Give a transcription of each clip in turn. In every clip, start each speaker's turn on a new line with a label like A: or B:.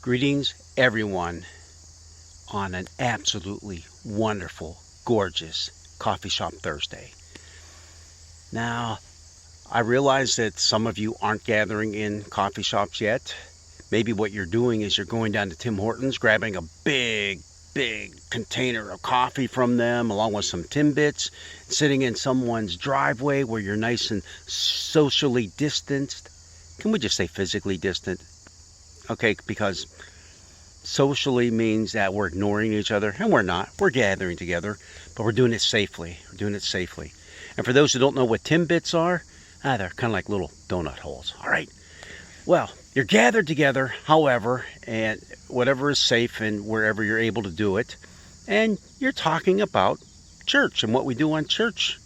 A: Greetings, everyone, on an absolutely wonderful, gorgeous coffee shop Thursday. Now, I realize that some of you aren't gathering in coffee shops yet. Maybe what you're doing is you're going down to Tim Hortons, grabbing a big container of coffee from them, along with some Timbits, sitting in someone's driveway where you're nice and socially distanced. Can we just say physically distant? Okay, because socially means that we're ignoring each other, and we're not. We're gathering together, but we're doing it safely. We're doing it safely. And for those who don't know what Timbits are, they're kind of like little donut holes, all right? Well, you're gathered together, however, and whatever is safe and wherever you're able to do it, and you're talking about church and what we do on church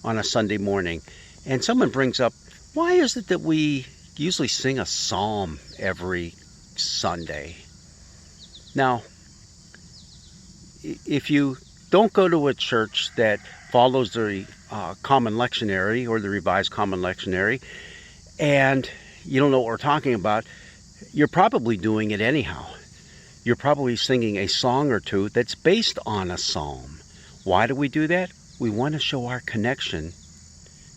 A: on a Sunday morning. And someone brings up, why is it that we usually sing a psalm every Sunday? Now, if you don't go to a church that follows the Common Lectionary or the Revised Common Lectionary, and you don't know what we're talking about, you're probably doing it anyhow. You're probably singing a song or two that's based on a psalm. Why do we do that? We want to show our connection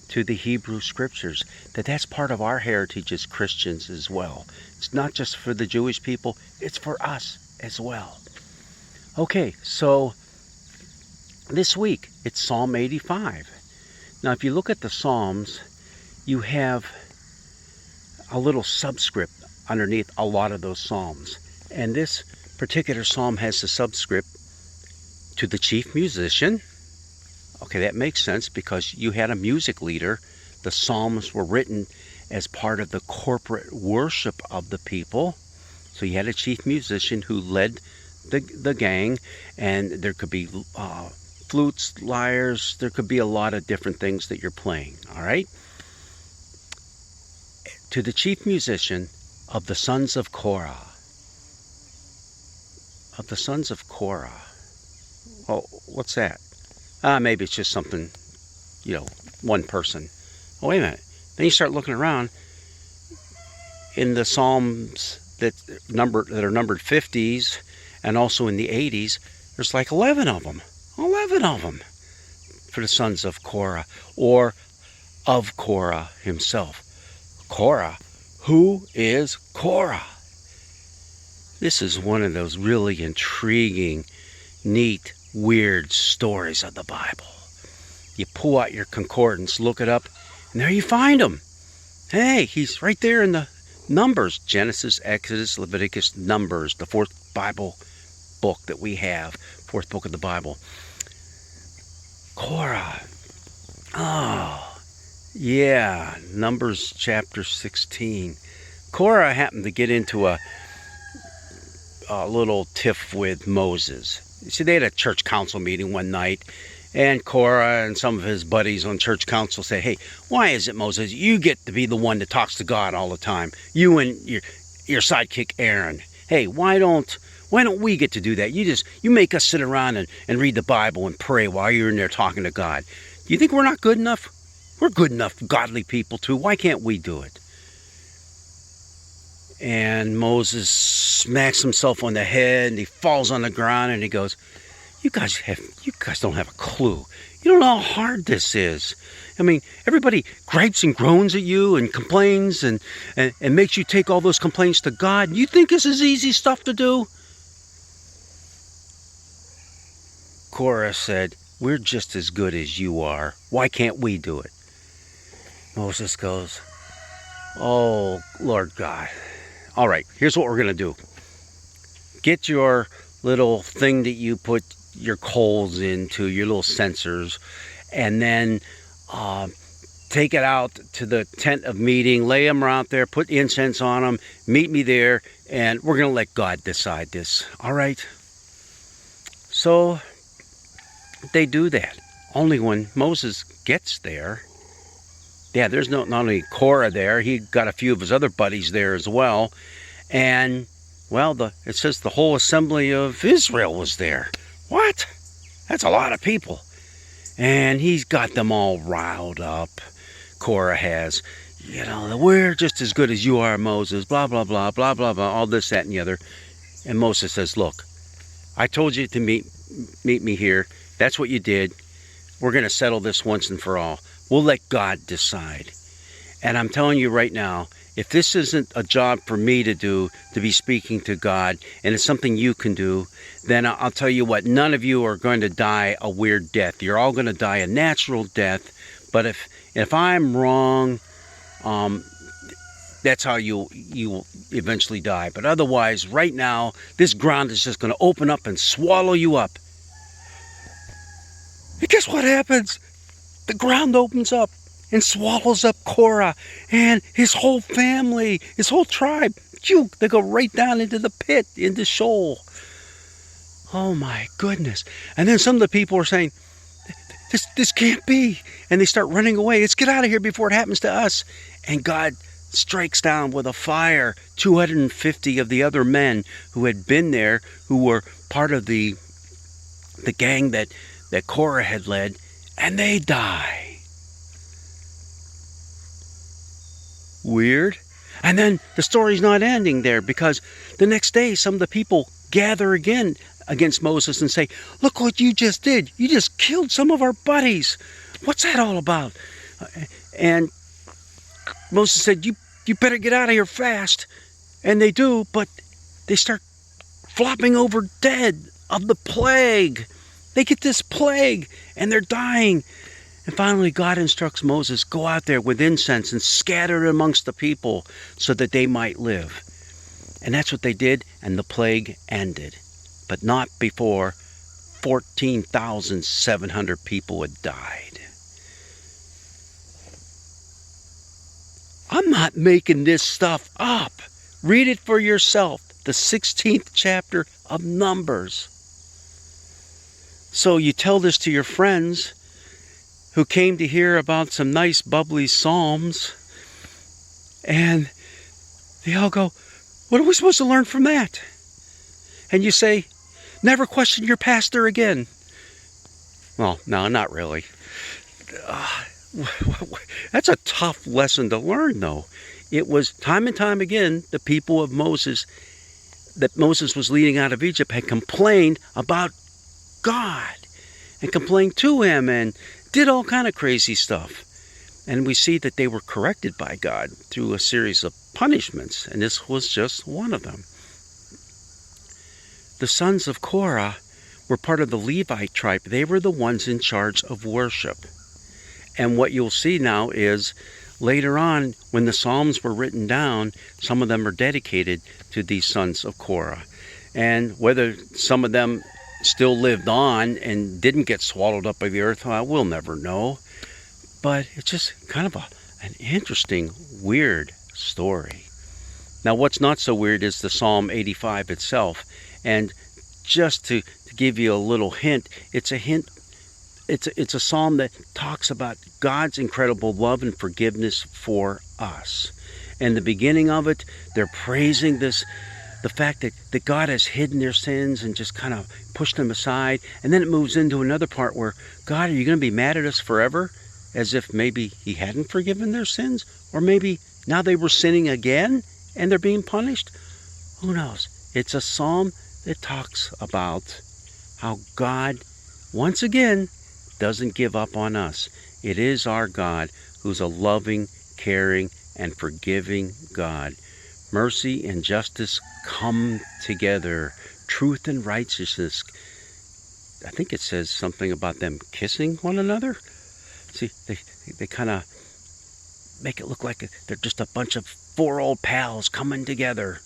A: to the Hebrew Scriptures, that's part of our heritage as Christians as well. It's not just for the Jewish people, it's for us as well. Okay, so this week it's Psalm 85. Now if you look at the Psalms, you have a little subscript underneath a lot of those Psalms. And this particular Psalm has the subscript to the chief musician. Okay, that makes sense because you had a music leader. The Psalms were written as part of the corporate worship of the people. So you had a chief musician who led the gang, and there could be flutes, lyres, there could be a lot of different things that you're playing, all right? To the chief musician of the sons of Korah. Of the sons of Korah. Oh, what's that? Maybe it's just something, one person. Oh, wait a minute. Then you start looking around in the Psalms that are numbered 50s and also in the 80s. There's like 11 of them. 11 of them for the sons of Korah, or of Korah himself. Korah. Who is Korah? This is one of those really intriguing, neat, weird stories of the Bible. You pull out your concordance, look it up, and there you find him. Hey, he's right there in the Numbers. Genesis, Exodus, Leviticus, Numbers, the fourth Bible book that we have. Fourth book of the Bible. Korah. Oh, yeah. Numbers chapter 16. Korah happened to get into a little tiff with Moses. You see, they had a church council meeting one night, and Korah and some of his buddies on church council say, hey, why is it, Moses, you get to be the one that talks to God all the time? You and your sidekick Aaron. Hey, why don't we get to do that? You make us sit around and read the Bible and pray while you're in there talking to God. Do you think we're not good enough? We're good enough godly people too. Why can't we do it? And Moses smacks himself on the head, and he falls on the ground, and he goes, you guys don't have a clue. You don't know how hard this is. I mean, everybody gripes and groans at you and complains and makes you take all those complaints to God. You think this is easy stuff to do? Korah said, we're just as good as you are. Why can't we do it? Moses goes, oh, Lord God. All right, here's what we're going to do. Get your little thing that you put your coals into, your little sensors, and then take it out to the tent of meeting, lay them out there, put incense on them, meet me there, and we're going to let God decide this. All right? So they do that. Only when Moses gets there, there's not only Korah there, he got a few of his other buddies there as well. And, well, it says the whole assembly of Israel was there. What? That's a lot of people. And he's got them all riled up. Korah has. we're just as good as you are, Moses, blah, blah, blah, blah, blah, blah, all this, that, and the other. And Moses says, look, I told you to meet me here. That's what you did. We're going to settle this once and for all. We'll let God decide. And I'm telling you right now, if this isn't a job for me to do, to be speaking to God, and it's something you can do, then I'll tell you what, none of you are going to die a weird death. You're all going to die a natural death. But if I'm wrong, that's how you will eventually die. But otherwise, right now, this ground is just going to open up and swallow you up. And guess what happens? The ground opens up and swallows up Korah and his whole family, his whole tribe. They go right down into the pit, into Sheol. Oh my goodness. And then some of the people are saying, this can't be. And they start running away. Let's get out of here before it happens to us. And God strikes down with a fire 250 of the other men who had been there, who were part of the gang that Korah had led, and they die. Weird. And then the story's not ending there, because the next day some of the people gather again against Moses and say, look what you just did. You just killed some of our buddies. What's that all about? And Moses said, you better get out of here fast. And they do, but they start flopping over dead of the plague. They get this plague and they're dying. And finally, God instructs Moses, go out there with incense and scatter it amongst the people so that they might live. And that's what they did, and the plague ended. But not before 14,700 people had died. I'm not making this stuff up. Read it for yourself. The 16th chapter of Numbers. So you tell this to your friends who came to hear about some nice bubbly psalms, and they all go, what are we supposed to learn from that? And you say, never question your pastor again. Well, no, not really. That's a tough lesson to learn, though. It was time and time again, the people of Moses, that Moses was leading out of Egypt, had complained about God and complained to him and did all kind of crazy stuff. And we see that they were corrected by God through a series of punishments, and this was just one of them. The sons of Korah were part of the Levite tribe. They were the ones in charge of worship. And what you'll see now is later on, when the Psalms were written down, some of them are dedicated to these sons of Korah. And whether some of them still lived on and didn't get swallowed up by the earth, we'll never know. But it's just kind of an interesting, weird story. Now, what's not so weird is the Psalm 85 itself. And just to give you a little hint, it's a psalm that talks about God's incredible love and forgiveness for us. And the beginning of it, they're praising the fact that God has hidden their sins and just kind of pushed them aside. And then it moves into another part where, God, are you going to be mad at us forever? As if maybe he hadn't forgiven their sins? Or maybe now they were sinning again and they're being punished? Who knows? It's a psalm that talks about how God, once again, doesn't give up on us. It is our God who's a loving, caring, and forgiving God. Mercy and justice come together. Truth and righteousness. I think it says something about them kissing one another. See, they kind of make it look like they're just a bunch of four old pals coming together.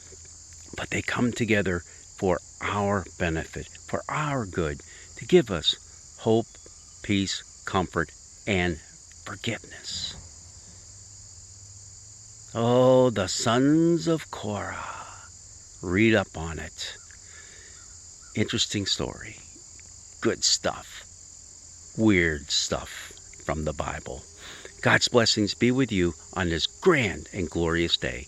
A: But they come together for our benefit, for our good, to give us hope, peace, comfort, and forgiveness. Oh, the sons of Korah. Read up on it. Interesting story. Good stuff. Weird stuff from the Bible. God's blessings be with you on this grand and glorious day.